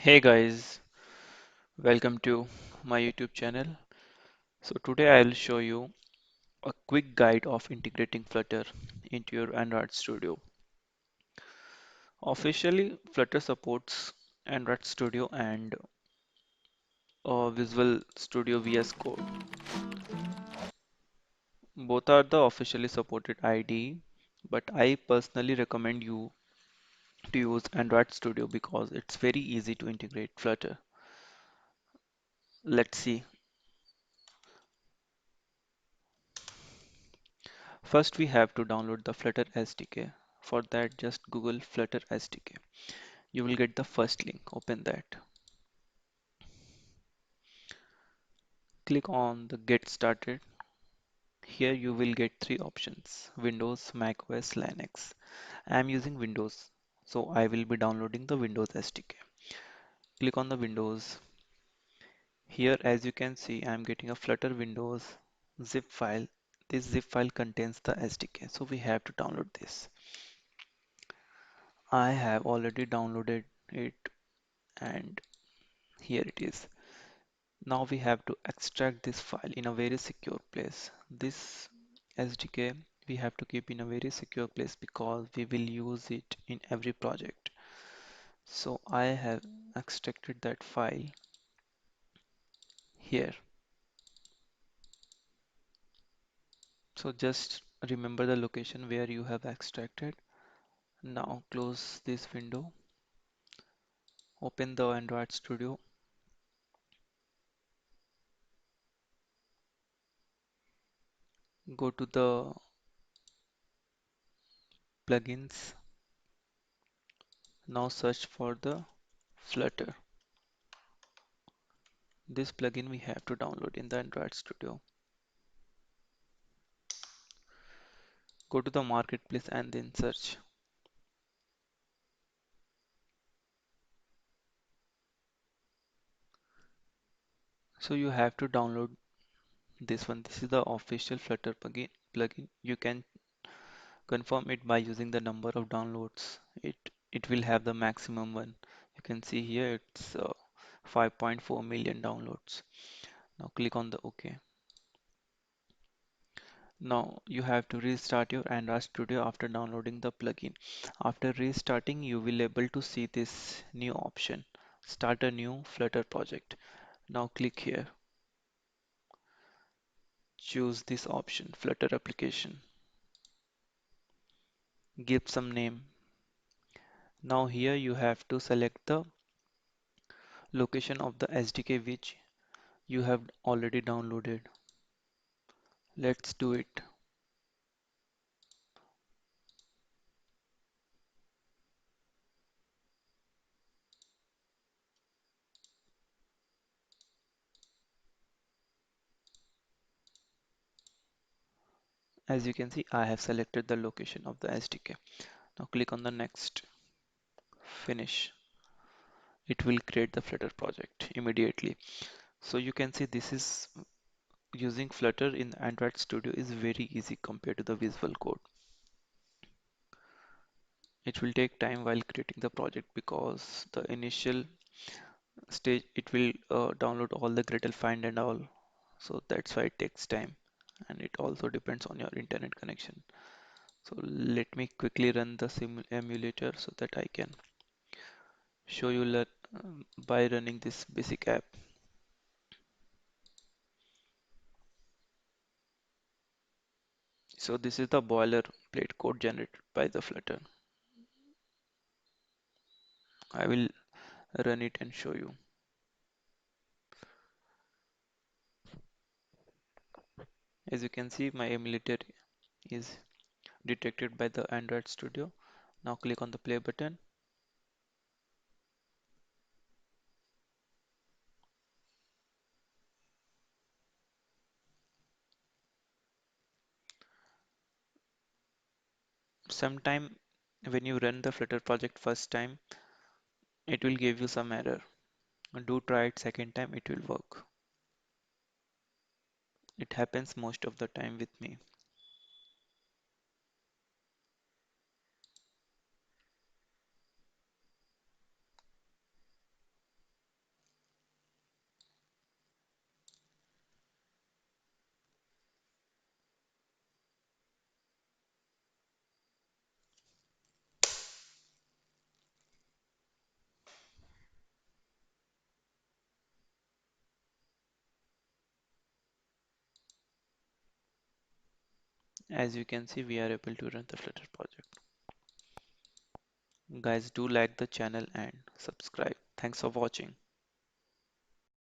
Hey guys, welcome to my YouTube channel. So today I'll show you a quick guide of integrating Flutter into your Android Studio. Officially, Flutter supports Android Studio and Visual Studio VS Code. Both are the officially supported IDE, but I personally recommend you to use Android Studio because it's very easy to integrate Flutter. Let's see. First, we have to download the Flutter SDK. For that, just Google Flutter SDK. You will get the first link. Open that. Click on the Get Started. Here you will get three options: Windows, Mac OS, Linux. I am using Windows, so I will be downloading the Windows SDK. Click on the Windows. Here, as you can see, I am getting a Flutter Windows zip file. This zip file contains the SDK, so we have to download this. I have already downloaded it, and here it is. Now we have to extract this file in a very secure place. This SDK we have to keep in a very secure place because we will use it in every project. So I have extracted that file here. So just remember the location where you have extracted. Now close this window, open the Android Studio, go to the plugins. Now search for the Flutter. This plugin we have to download in the Android Studio. Go to the marketplace and then search. So you have to download this one. This is the official Flutter plugin. You can confirm it by using the number of downloads. It will have the maximum one. You can see here it's 5.4 million downloads. Now click on the OK. Now you have to restart your Android Studio after downloading the plugin. After restarting, you will able to see this new option, Start a new Flutter project. Now click here. Choose this option, Flutter application. Give some name. Now here you have to select the location of the SDK which you have already downloaded. Let's do it. As you can see, I have selected the location of the SDK. Now click on the next. Finish. It will create the Flutter project immediately. So you can see this is using Flutter in Android Studio is very easy compared to the Visual Code. It will take time while creating the project because the initial stage it will download all the Gradle find and all. So that's why it takes time, and it also depends on your internet connection. So let me quickly run the emulator so that I can show you by running this basic app. So this is the boilerplate code generated by the Flutter. I will run it and show you. As you can see, my emulator is detected by the Android Studio. Now click on the play button. Sometime when you run the Flutter project first time, it will give you some error. Do try it second time, it will work. It happens most of the time with me. As you can see, we are able to run the Flutter project. Guys, do like the channel and subscribe. Thanks for watching.